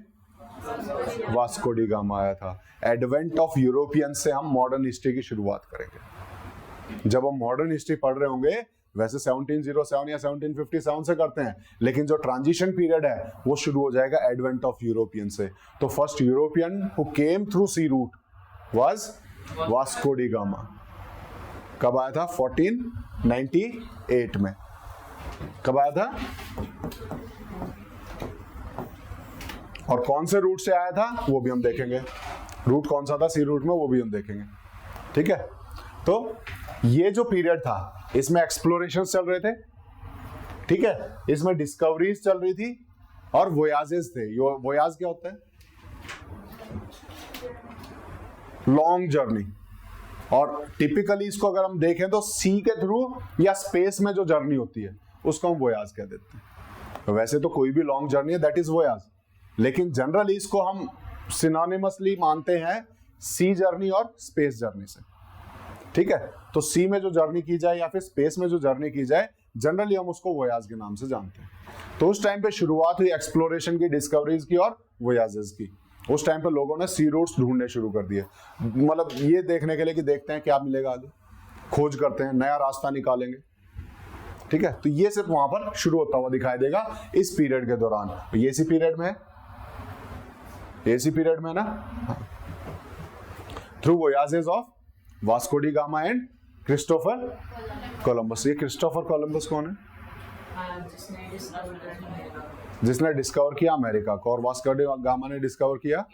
वास्को डी गामा आया था. एडवेंट ऑफ यूरोपियन से हम मॉडर्न हिस्ट्री की शुरुआत करेंगे. जब हम मॉडर्न हिस्ट्री पढ़ रहे होंगे वैसे 1707 या 1757 से करते हैं, लेकिन जो ट्रांजिशन पीरियड है वो शुरू हो जाएगा एडवेंट ऑफ यूरोपियन से. तो first European who came through sea route was Vasco da Gama. कब आया था? 1498 में. कब आया था और कौन से रूट से आया था वो भी हम देखेंगे. रूट कौन सा था सी रूट में वो भी हम देखेंगे. ठीक है, तो ये जो पीरियड था इसमें एक्सप्लोरेशन चल रहे थे. ठीक है, इसमें डिस्कवरीज चल रही थी और वोयाजेस थे. वोयाज क्या होता है? Long journey. और टिपिकली इसको अगर हम देखें तो सी के थ्रू या स्पेस में जो जर्नी होती है उसको हम वोयाज कह देते हैं. वैसे तो कोई भी लॉन्ग जर्नी है दैट इज वोयाज, लेकिन जनरली इसको हम सिनोनिमसली मानते हैं सी जर्नी और स्पेस जर्नी से. ठीक है, तो सी में जो जर्नी की जाए या फिर स्पेस में जो जर्नी की जाए जनरली हम उसको वोयाज के नाम से जानते हैं. तो उस टाइम पे शुरुआत हुई एक्सप्लोरेशन की, डिस्कवरीज की और वोयाजेस की. उस टाइम पे लोगों ने सी रूट्स ढूंढने शुरू कर दिए, मतलब ये देखने के लिए कि देखते हैं क्या मिलेगा आगे, खोज करते हैं, नया रास्ता निकालेंगे. ठीक है, तो ये सिर्फ वहां पर शुरू होता हुआ दिखाई देगा इस पीरियड के दौरान. ये इसी पीरियड में है, इसी पीरियड में ना, through voyages of Vasco da Gama and Christopher Columbus. ये क्रिस्टोफर कोलंबस कौन है? जिसने डिस्कवर किया अमेरिका को, और वास्को डी गामा ने डिस्कवर किया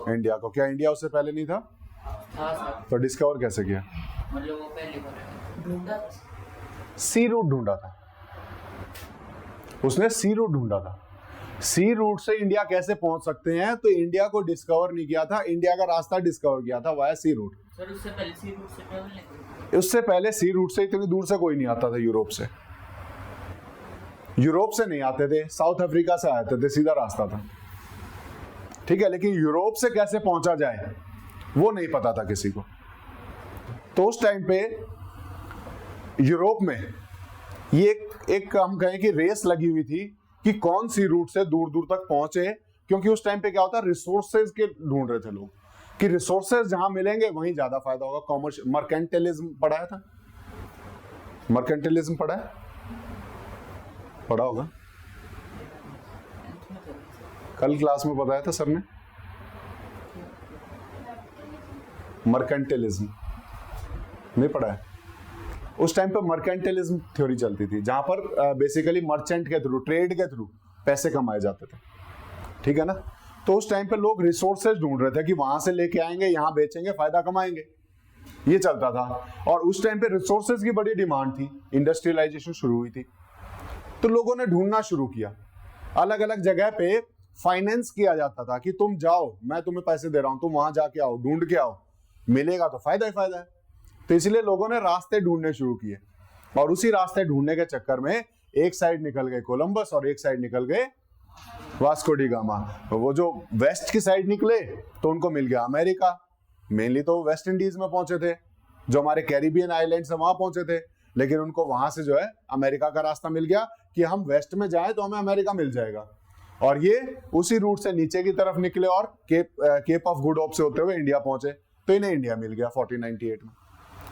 इंडिया को. क्या इंडिया उससे पहले नहीं था? तो डिस्कवर कैसे किया? मतलब वो पहले ढूंढा, सी रूट ढूंढा था उसने. सी रूट ढूंढा था. सी रूट से इंडिया कैसे पहुंच सकते हैं? तो इंडिया को डिस्कवर नहीं किया था, इंडिया का रास्ता डिस्कवर किया था वाया सी रूट. सर उससे पहले सी रूट से ट्रैवल नहीं किया. उससे पहले सी रूट से इतनी दूर से कोई नहीं आता था. यूरोप से, यूरोप से नहीं आते थे, साउथ अफ्रीका से आते थे, सीधा रास्ता था. ठीक है, लेकिन यूरोप से कैसे पहुंचा जाए वो नहीं पता था किसी को. तो उस टाइम पे यूरोप में ये एक हम कहें कि रेस लगी हुई थी कि कौन सी रूट से दूर दूर तक पहुंचे, क्योंकि उस टाइम पे क्या होता है, रिसोर्सेज के ढूंढ रहे थे लोग कि रिसोर्सेज जहां मिलेंगे वहीं ज्यादा फायदा होगा. कॉमर्शियल मर्केंटिलिज्म पढ़ाया था? मर्केंटिलिज्म पढ़ा है? पढ़ा होगा, कल क्लास में बताया था सर ने. मर्केंटिलिज्म नहीं पढ़ा है? उस टाइम पे मर्केंटलिज्म थ्योरी चलती थी, जहां पर बेसिकली मर्चेंट के थ्रू, ट्रेड के थ्रू पैसे कमाए जाते थे, ठीक है ना। तो उस टाइम पे लोग रिसोर्सेज ढूंढ रहे थे कि वहां से लेके आएंगे, यहाँ बेचेंगे, फायदा कमाएंगे, ये चलता था। और उस टाइम पे रिसोर्सेज की बड़ी डिमांड थी, इंडस्ट्रियलाइजेशन शुरू हुई थी, तो लोगों ने ढूंढना शुरू किया। अलग अलग जगह पे फाइनेंस किया जाता था कि तुम जाओ, मैं तुम्हें पैसे दे रहा हूं, तुम वहां जाके आओ, ढूंढ के आओ, मिलेगा तो फायदा ही फायदा है। तो इसलिए लोगों ने रास्ते ढूंढने शुरू किए, और उसी रास्ते ढूंढने के चक्कर में एक साइड निकल गए कोलंबस और एक साइड निकल गए वास्को डी गामा। वो जो वेस्ट की साइड निकले तो उनको मिल गया अमेरिका, मेनली तो वेस्ट इंडीज में पहुंचे थे, जो हमारे कैरिबियन आइलैंड से वहां पहुंचे थे, लेकिन उनको वहां से जो है अमेरिका का रास्ता मिल गया कि हम वेस्ट में जाए तो हमें अमेरिका मिल जाएगा। और ये उसी रूट से नीचे की तरफ निकले और केप ऑफ गुड होप से होते हुए इंडिया पहुंचे, तो इन्हें इंडिया मिल गया 1498 में,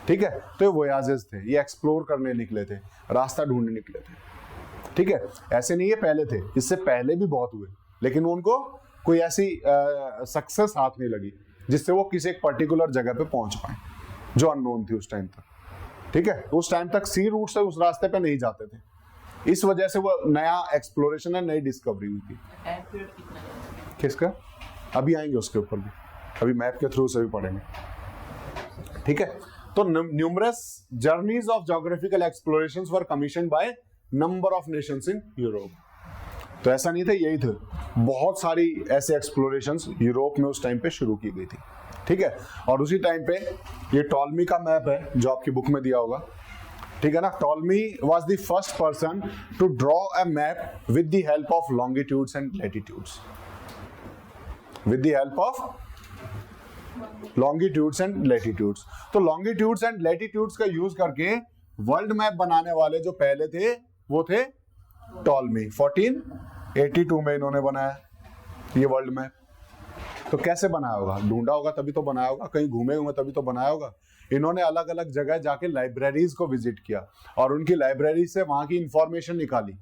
ठीक है। तो ये वोयाजेस थे, ये एक्सप्लोर करने निकले थे, रास्ता ढूंढने निकले थे, ठीक है। ऐसे नहीं ये पहले थे, इससे पहले भी बहुत हुए, लेकिन उनको कोई ऐसी सक्सेस हाथ नहीं लगी जिससे वो किसी एक पर्टिकुलर जगह पे पहुंच पाए, जो अननोन थी उस टाइम तक, ठीक है। उस टाइम तक सी रूट से उस रास्ते पे नहीं जाते थे, इस वजह से वो नया एक्सप्लोरेशन है, नई डिस्कवरी हुई थी। किसका? अभी आएंगे उसके ऊपर भी, अभी मैप के थ्रू से भी पढ़ेंगे, ठीक है। तो numerous journeys of geographical explorations were commissioned by number of Nations in Europe. तो ऐसा नहीं था यही थे, बहुत सारी ऐसे एक्सप्लोरेशंस यूरोप में उस टाइम पे शुरू की गई थी, ठीक है। और उसी टाइम पे ये टॉलमी का मैप है जो आपकी बुक में दिया होगा, ठीक है ना। Ptolemy was the first person to draw a map with the help of longitudes and latitudes, with the help of longitudes and latitudes. तो लॉन्गिट्यूड्स एंड लैटिट्यूड्स का यूज करके वर्ल्ड मैप बनाने वाले जो पहले थे वो थे टॉलमी। 1482 में इन्होंने बनाया ये वर्ल्ड मैप। तो कैसे बनाया होगा? ढूंढा होगा तभी तो बनाया होगा, कहीं घूमे हुए तभी तो बनाया होगा। इन्होंने अलग अलग जगह जाके लाइब्रेरीज को विजिट किया और उनकी लाइब्रेरी से वहां की इंफॉर्मेशन निकाली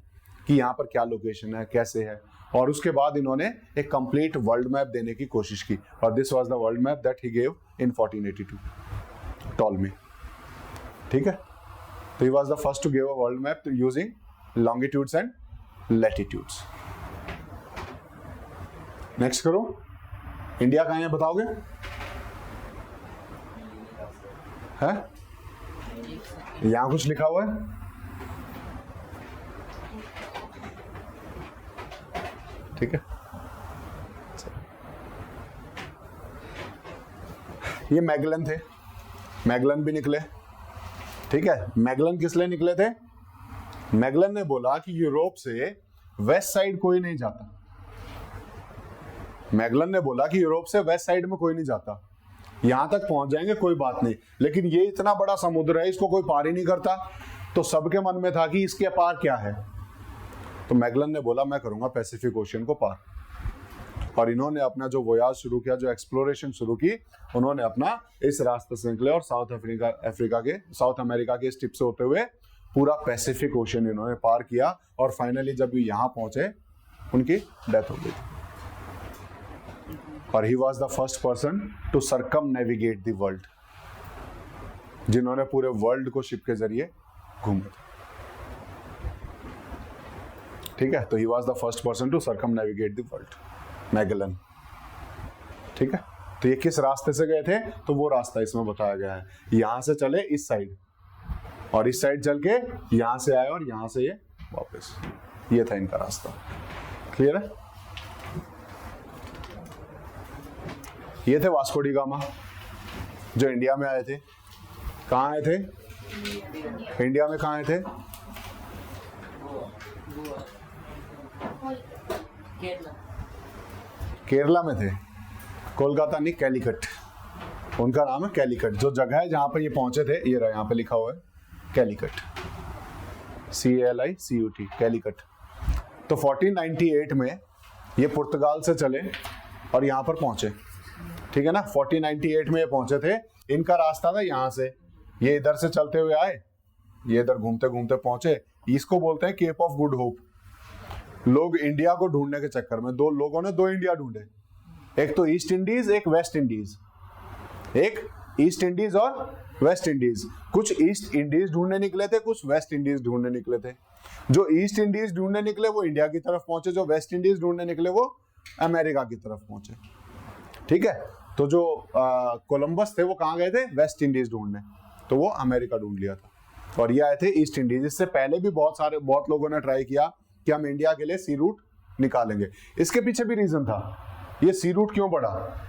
कि यहाँ पर क्या लोकेशन है, कैसे है, और उसके बाद इन्होंने एक कंप्लीट वर्ल्ड मैप देने की कोशिश की। और this was the world map that he gave in 1482, Ptolemy, ठीक है। तो he was the first to give a world map using longitudes and latitudes. Next करो, इंडिया कहाँ है बताओगे? है यहां कुछ लिखा हुआ है? ठीक है, ये मैगलन थे, मैगलन भी निकले, ठीक है। मैगलन किस लिए निकले थे? मैगलन ने बोला कि यूरोप से वेस्ट साइड कोई नहीं जाता। मैगलन ने बोला कि यूरोप से वेस्ट साइड में कोई नहीं जाता, यहां तक पहुंच जाएंगे कोई बात नहीं, लेकिन ये इतना बड़ा समुद्र है, इसको कोई पार ही नहीं करता। तो सबके मन में था कि इसके पार क्या है। तो मैगलन ने बोला मैं करूंगा पैसिफिक ओशियन को पार। और इन्होंने अपना जो वोयाज शुरू किया, जो एक्सप्लोरेशन शुरू की, उन्होंने अपना इस रास्ते से निकले और साउथ अमेरिका के इस टिप से होते हुए पूरा पैसिफिक ओशियन इन्होंने पार किया। और फाइनली जब ये यहाँ पहुंचे उनकी डेथ हो गई। और he was the first person to circumnavigate the world, जिन्होंने पूरे वर्ल्ड को शिप के जरिए घूमे थे, ठीक है। तो he was the first person to circumnavigate the world, Magellan, ठीक है। तो ये किस रास्ते से गए थे? तो वो रास्ता इसमें बताया गया है, यहां से चले इस साइड और इस साइड चल के यहां से आए और यहां से ये वापस, ये था इनका रास्ता। क्लियर है? ये थे वास्को डी गामा जो इंडिया में आए थे। कहाँ आए थे? इंडिया में कहाँ आए थे? केरला में थे, कोलकाता नहीं, कैलीकट उनका नाम है। कैलीकट जो जगह है जहां पर ये पहुंचे थे, ये रहा, यहाँ पे लिखा हुआ है कैलीकट, CALICUT, कैलीकट। तो 1498 में ये पुर्तगाल से चले और यहाँ पर पहुंचे, ठीक है ना। 1498 में ये पहुंचे थे, इनका रास्ता था यहाँ से, ये इधर से चलते हुए आए, ये इधर घूमते घूमते पहुंचे। इसको बोलते हैं केप ऑफ गुड होप। लोग इंडिया को ढूंढने के चक्कर में दो लोगों ने दो इंडिया ढूंढे, एक तो ईस्ट इंडीज, एक वेस्ट इंडीज, एक ईस्ट इंडीज और वेस्ट इंडीज। कुछ ईस्ट इंडीज ढूंढने निकले थे, कुछ वेस्ट इंडीज ढूंढने निकले थे। जो ईस्ट इंडीज ढूंढने निकले वो इंडिया की तरफ पहुंचे, जो वेस्ट इंडीज ढूंढने निकले वो अमेरिका की तरफ पहुंचे। ठीक है, तो जो कोलंबस थे वो कहाँ गए थे? वेस्ट इंडीज ढूंढने, तो वो अमेरिका ढूंढ लिया था और ये आए थे ईस्ट इंडीज। इससे पहले भी बहुत लोगों ने ट्राई किया कि हम इंडिया के लिए सी रूट निकालेंगे। इसके पीछे भी रीजन था, ये सी रूट क्यों बढ़ा।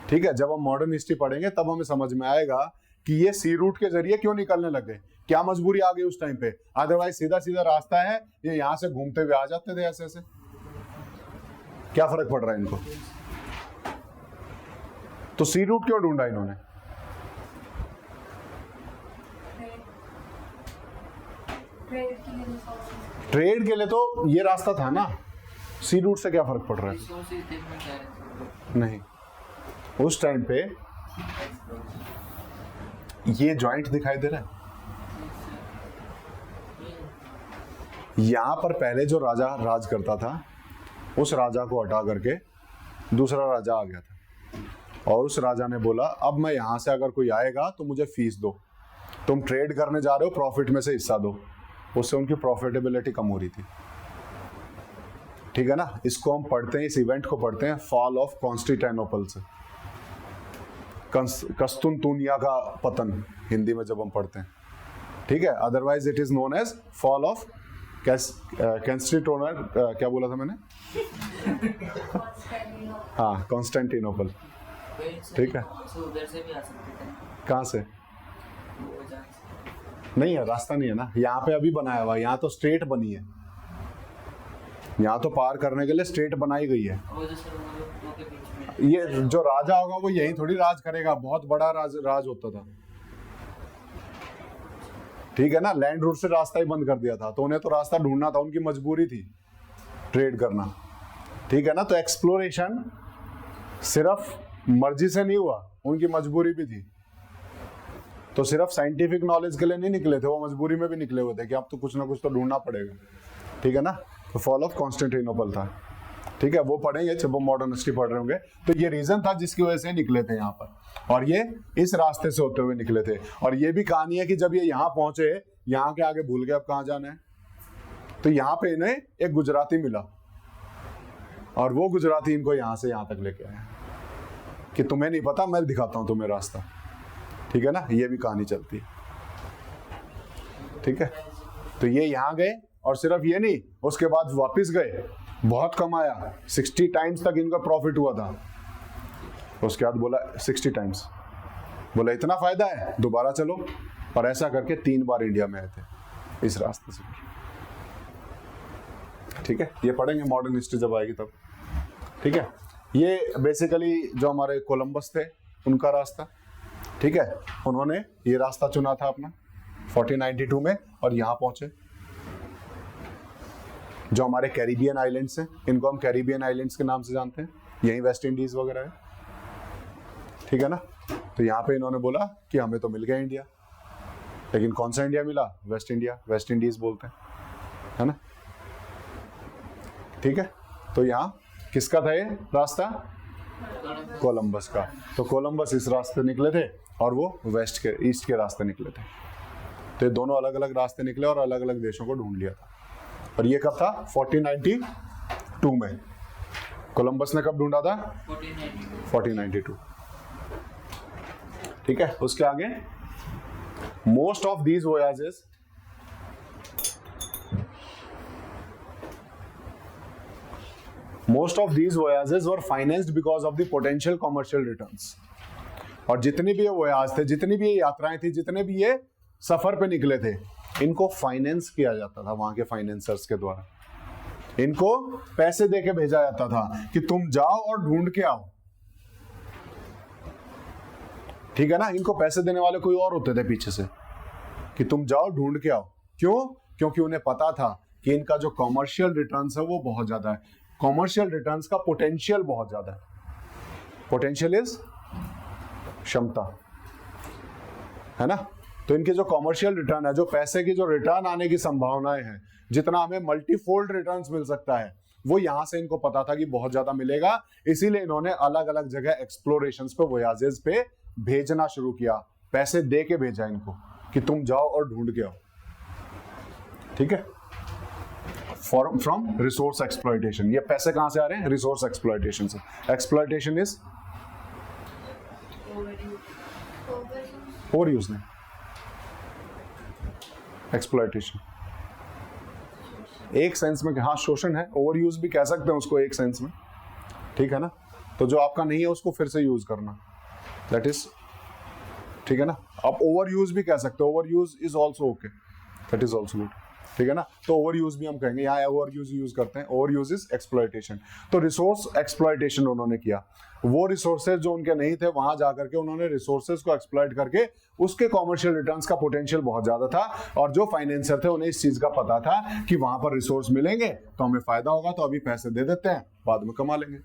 ठीक है, जब हम मॉडर्न हिस्ट्री पढ़ेंगे तब हमें समझ में आएगा कि ये सी रूट के जरिए क्यों निकलने लगे, क्या मजबूरी आ गई उस टाइम पे। अदरवाइज सीधा सीधा रास्ता है, ये यहाँ से घूमते हुए आ जाते थे ऐसे ऐसे। क्या फर्क पड़ रहा है इनको? तो सी रूट क्यों ढूंढा इन्होंने? ट्रेड के लिए तो ये रास्ता था ना, सी रूट से क्या फर्क पड़ रहा है? रिसोर्सेज देखना चाह रहे थे। नहीं, उस टाइम पे ये जॉइंट दिखाई दे रहा है, यहां पर पहले जो राजा राज करता था उस राजा को हटा करके दूसरा राजा आ गया था और उस राजा ने बोला अब मैं यहां से अगर कोई आएगा तो मुझे फीस दो, तुम ट्रेड करने जा रहे हो प्रॉफिट में से हिस्सा दो। उससे उनकी प्रॉफिटेबिलिटी कम हो रही थी। ठीक है ना, इसको हम पढ़ते हैं, इस इवेंट को पढ़ते हैं फॉल ऑफ कॉन्स्टेंटिनोपल से, कस्तुनतुनिया का पतन हिंदी में जब हम पढ़ते हैं। ठीक है, otherwise it is known as fall of Constantinople, क्या बोला था मैंने? हाँ, कॉन्स्टेंटिनोपल। ठीक है, तो उधर से भी आ सकते थे। कहाँ से? वो जहाँ से- नहीं है, रास्ता नहीं है ना, यहाँ पे अभी बनाया हुआ है, यहाँ तो स्ट्रेट बनी है, यहाँ तो पार करने के लिए स्ट्रेट बनाई गई है। वो जो सर वो के बीच में ये जो राजा होगा वो यहीं थोड़ी राज करेगा, बहुत बड़ा राज होता था। ठीक है ना, लैंड रूट से रास्ता ही बंद कर दिया था, तो उन्हें तो रास्ता ढूंढना था, उनकी मजबूरी थी ट्रेड करना। ठीक है ना, तो एक्सप्लोरेशन सिर्फ मर्जी से नहीं हुआ, उनकी मजबूरी भी थी। तो सिर्फ साइंटिफिक नॉलेज के लिए नहीं निकले थे, वो मजबूरी में भी निकले हुए थे कि अब तो कुछ ना कुछ तो ढूंढना पड़ेगा। ठीक है ना, तो फॉल ऑफ कॉन्स्टेंटिनोपल था। ठीक है, वो पढ़ेंगे जब वो मॉडर्न हिस्ट्री पढ़ रहे होंगे। तो ये रीजन था जिसकी वजह से निकले थे यहाँ पर, और ये इस रास्ते से होते हुए निकले थे। और ये भी कहानी है कि जब ये यहाँ पहुंचे, यहाँ के आगे भूल गए अब कहाँ जाना है, तो यहाँ पे इन्हें एक गुजराती मिला और वो गुजराती इनको यहाँ से यहाँ तक लेके आया कि तुम्हें नहीं पता, मैं दिखाता हूँ तुम्हें रास्ता। ठीक है ना, ये भी कहानी चलती है। ठीक है, तो ये यहाँ गए और सिर्फ ये नहीं, उसके बाद वापस गए, बहुत कमाया, 60 टाइम्स तक इनका प्रॉफिट हुआ था। उसके बाद बोला 60 टाइम्स, बोला इतना फायदा है, दोबारा चलो। और ऐसा करके 3 बार इंडिया में आए थे इस रास्ते से। ठीक है, ये पढ़ेंगे मॉडर्न हिस्ट्री जब आएगी तब। ठीक है, ये बेसिकली जो हमारे कोलंबस थे उनका रास्ता। ठीक है, उन्होंने ये रास्ता चुना था अपना 1492 में और यहाँ पहुंचे। जो हमारे कैरिबियन आइलैंड्स हैं, इनको हम कैरिबियन आइलैंड्स के नाम से जानते हैं, यही वेस्ट इंडीज वगैरह है। ठीक है ना, तो यहाँ पे इन्होंने बोला कि हमें तो मिल गया इंडिया, लेकिन कौन सा इंडिया मिला? वेस्ट इंडिया, वेस्ट इंडीज बोलते हैं, है ना। ठीक है, तो यहाँ किसका था ये रास्ता? कोलंबस का। तो कोलंबस इस रास्ते निकले थे और वो वेस्ट के ईस्ट के रास्ते निकले थे। तो ये दोनों अलग अलग रास्ते निकले और अलग अलग देशों को ढूंढ लिया था। और ये कब था? 1492 में। कोलंबस ने कब ढूंढा था? 1492। ठीक है, उसके आगे most of these voyages were financed because of the potential commercial returns. और जितनी भी ये वोयाज थे, जितनी भी ये यात्राएं थी, जितने भी ये सफर पे निकले थे, इनको फाइनेंस किया जाता था वहां के फाइनेंसर्स के द्वारा। इनको पैसे देके भेजा जाता था कि तुम जाओ और ढूंढ के आओ। ठीक है ना, इनको पैसे देने वाले कोई और होते थे पीछे से कि तुम जाओ ढूंढ के आओ। क्यों? क्योंकि उन्हें पता था कि इनका जो कॉमर्शियल रिटर्न्स है वो बहुत ज्यादा है। कॉमर्शियल रिटर्न्स का पोटेंशियल बहुत ज्यादा है। पोटेंशियल इज क्षमता, है ना। तो इनके जो कॉमर्शियल रिटर्न है, जो पैसे की जो रिटर्न आने की संभावनाएं हैं, जितना हमें मल्टीफोल्ड रिटर्न्स मिल सकता है, वो यहां से इनको पता था कि बहुत ज्यादा मिलेगा। इसीलिए इन्होंने अलग अलग जगह एक्सप्लोरेशंस पे, वोयाजेस पे भेजना शुरू किया, पैसे दे के भेजा इनको कि तुम जाओ और ढूंढ के आओ, ठीक है। फ्रॉम रिसोर्स एक्सप्लॉयटेशन, ये पैसे कहां से आ रहे हैं? रिसोर्स एक्सप्लॉयटेशन से। एक्सप्लॉयटेशन इज ओवर यूज नहीं, एक्सप्लॉयटेशन एक सेंस में, हाँ शोषण है, ओवर यूज भी कह सकते हैं उसको एक सेंस में, ठीक है ना। तो जो आपका नहीं है उसको फिर से यूज करना, दैट इज, ठीक है ना। आप ओवर यूज भी कह सकते हो, over use is also okay, that is also good, ठीक है ना। तो ओवर यूज भी हम कहेंगे, यहाँ ओवर यूज करते हैं, ओवर यूज इज एक्सप्लॉयटेशन। तो रिसोर्स एक्सप्लॉयटेशन उन्होंने किया, वो रिसोर्सेज जो उनके नहीं थे वहां जाकर के उन्होंने रिसोर्सेज को एक्सप्लॉयट करके उसके कॉमर्शियल रिटर्न्स का पोटेंशियल बहुत ज्यादा था, और जो फाइनेंसर थे उन्हें इस चीज का पता था कि वहां पर रिसोर्स मिलेंगे तो हमें फायदा होगा, तो अभी पैसे दे देते हैं, बाद में कमा लेंगे,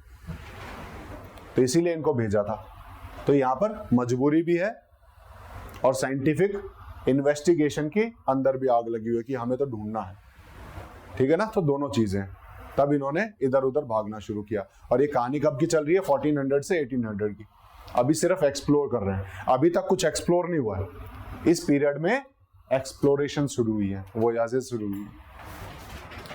तो इसीलिए इनको भेजा था। तो यहाँ पर मजबूरी भी है और साइंटिफिक इन्वेस्टिगेशन की अंदर भी आग लगी हुई है कि हमें तो ढूंढना है, ठीक है ना। तो दोनों चीजें, तब इन्होंने इधर उधर भागना शुरू किया। और ये कहानी कब की चल रही है? 1400 से 1800 की। अभी सिर्फ एक्सप्लोर कर रहे हैं, अभी तक कुछ एक्सप्लोर नहीं हुआ है। इस पीरियड में एक्सप्लोरेशन शुरू हुई है, वोयाजेस शुरू हुई है।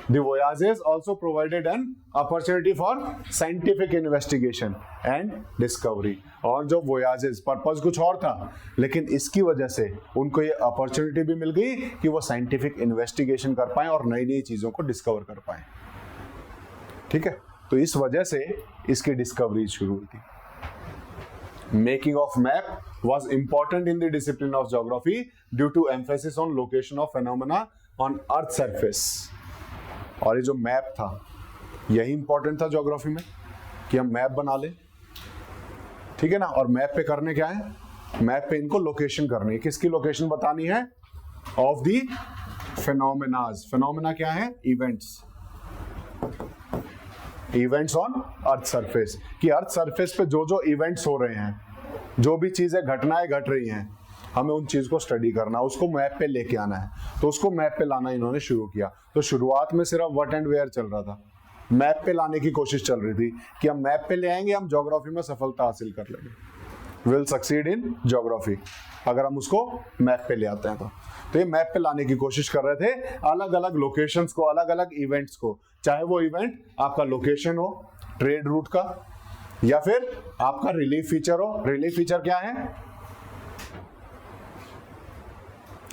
The voyages also provided an opportunity for scientific investigation and discovery. और जो voyages पर्पस कुछ और था, लेकिन इसकी वजह से उनको ये अपॉर्चुनिटी भी मिल गई कि वो साइंटिफिक इन्वेस्टिगेशन कर पाए और नई नई चीजों को डिस्कवर कर पाए, ठीक है। तो इस वजह से इसकी डिस्कवरी शुरू हुई थी। Making of map was important in the discipline of geography due to emphasis on location of phenomena on earth surface. और ये जो मैप था यही इंपॉर्टेंट था ज्योग्राफी में कि हम मैप बना लें, ठीक है ना। और मैप पे करने क्या है? मैप पे इनको लोकेशन करनी है। किसकी लोकेशन बतानी है? Of the फेनोमेनाज। फेनोमेना क्या है? Events, events on earth surface, कि अर्थ सरफेस पे जो जो इवेंट्स हो रहे हैं, जो भी चीजें घटनाएं घट रही हैं, हमें उन चीज को स्टडी करना, उसको मैप पे लेके आना है। तो उसको मैप पे लाना इन्होंने शुरू किया। तो शुरुआत में सिर्फ व्हाट एंड वेयर चल रहा था, मैप पे लाने की कोशिश चल रही थी कि हम मैप पे ले आएंगे, हम ज्योग्राफी में सफलता हासिल कर लेंगे, विल सक्सीड इन ज्योग्राफी, अगर हम उसको मैप पे ले आते हैं तो ये मैप पे लाने की कोशिश कर रहे थे, अलग अलग लोकेशंस को, अलग अलग इवेंट्स को, चाहे वो इवेंट आपका लोकेशन हो, ट्रेड रूट का, या फिर आपका रिलीफ फीचर हो। रिलीफ फीचर क्या है?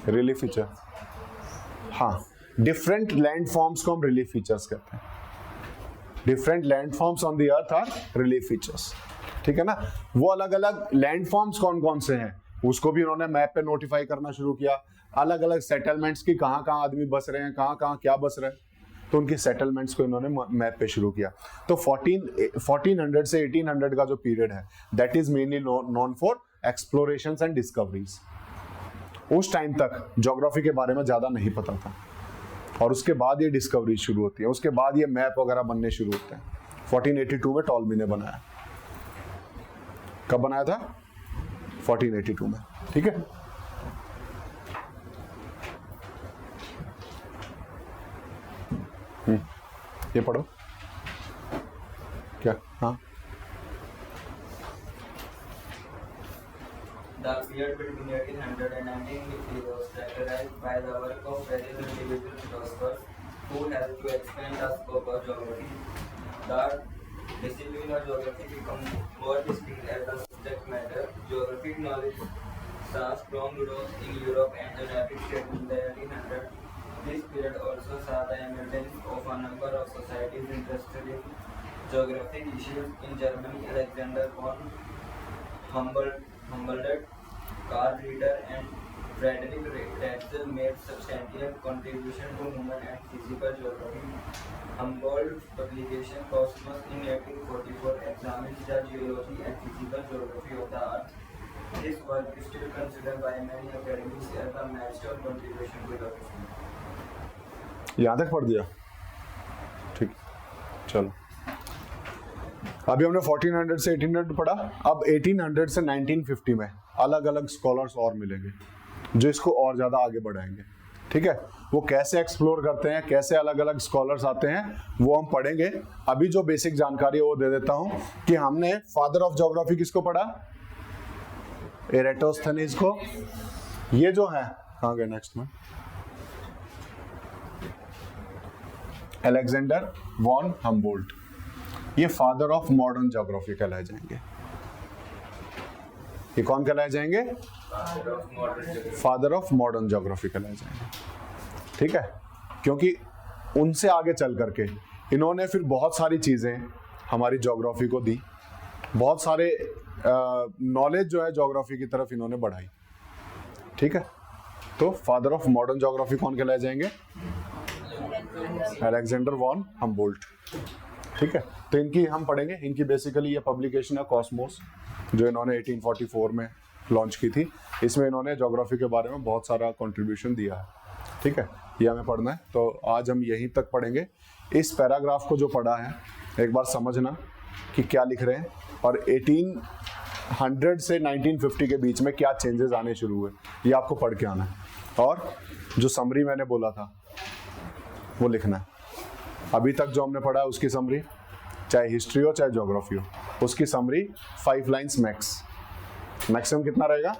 रिलीफ फीचर, हाँ, डिफरेंट लैंड फॉर्म्स को हम रिलीफ फीचर्स कहते हैं। Different landforms on the earth are relief features, ठीक है ना। वो अलग अलग लैंड फॉर्म्स कौन कौन से हैं उसको भी उन्होंने मैप पे नोटिफाई करना शुरू किया। अलग अलग सेटलमेंट्स की कहाँ कहाँ आदमी बस रहे हैं, कहाँ कहाँ क्या बस रहे हैं, तो उनकी सेटलमेंट्स को इन्होंने मैप पे शुरू किया। तो 1400 से 1800 का जो पीरियड है, that is mainly known for explorations and discoveries. उस टाइम तक ज्योग्राफी के बारे में ज्यादा नहीं पता था, और उसके बाद ये डिस्कवरी शुरू होती है, उसके बाद ये मैप वगैरह बनने शुरू होते हैं। 1482 में टॉलमी ने बनाया। कब बनाया था? 1482 में, ठीक है। ये पढ़ो क्या? हाँ, The period between 1800 and 1950 was characterized by the work of various individual philosophers who helped to expand the scope of geography. The discipline of geography became more distinct as the subject matter. Geographic knowledge saw strong growth in Europe and the United States in the 1800s. This period also saw the emergence of a number of societies interested in geographic issues. In Germany, Alexander von Humboldt, Karl Ritter, and Frederick Ratzel made substantial contribution to human and physical geography. Humboldt's publication Cosmos in 1844 examines the geology and physical geography of the Earth. This work is still considered by many academics as a milestone contribution to geography. यहाँ तक पढ़ दिया? ठीक, चलो। अभी हमने 1400 से 1800 पढ़ा। अब 1800 से 1950 में अलग अलग स्कॉलर्स और मिलेंगे जो इसको और ज़्यादा आगे बढ़ाएंगे, ठीक है। वो कैसे एक्सप्लोर करते हैं, कैसे अलग अलग स्कॉलर्स आते हैं, वो हम पढ़ेंगे। अभी जो बेसिक जानकारी है वो दे देता हूँ कि हमने फादर ऑफ ज्योग्राफी किसको पढ़ा? एरेटोस्थेनीज को। ये जो है कहाँ गए नेक्स्ट में? अलेक्जेंडर वॉन हम्बोल्ट, ये फादर ऑफ मॉडर्न ज्योग्राफी कहलाए जाएंगे। ये कौन कहलाए जाएंगे? फादर ऑफ मॉडर्न ज्योग्राफी कहलाए जाएंगे। ठीक है, क्योंकि उनसे आगे चल करके इन्होंने फिर बहुत सारी चीजें हमारी ज्योग्राफी को दी, बहुत सारे नॉलेज जो है ज्योग्राफी की तरफ इन्होंने बढ़ाई। ठीक है, तो फादर ऑफ मॉडर्न ज्योग्राफी कौन कहलाए जाएंगे? Alexander von Humboldt. ठीक है, तो इनकी हम पढ़ेंगे। इनकी बेसिकली ये पब्लिकेशन है कॉस्मोस, जो इन्होंने 1844 में लॉन्च की थी। इसमें इन्होंने ज्योग्राफी के बारे में बहुत सारा कंट्रीब्यूशन दिया है। ठीक है, ये हमें पढ़ना है, तो आज हम यहीं तक पढ़ेंगे। इस पैराग्राफ को जो पढ़ा है एक बार समझना कि क्या लिख रहे हैं, और 1800 से 1950 के बीच में क्या चेंजेस आने शुरू हुए, ये आपको पढ़ के आना है। और जो समरी मैंने बोला था वो लिखना है। अभी तक जो हमने पढ़ा है उसकी समरी, चाहे हिस्ट्री हो चाहे ज्योग्राफी हो, उसकी समरी 5 लाइन्स मैक्सिमम कितना रहेगा?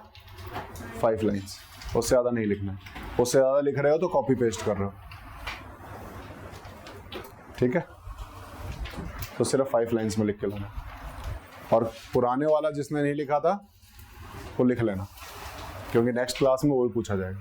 5 लाइन्स, उससे ज़्यादा नहीं लिखना है। उससे ज़्यादा लिख रहे हो तो कॉपी पेस्ट कर रहे हो। ठीक है, तो सिर्फ 5 लाइन्स में लिख के लाना, और पुराने वाला जिसने नहीं लिखा था वो लिख लेना, क्योंकि नेक्स्ट क्लास में वही पूछा जाएगा।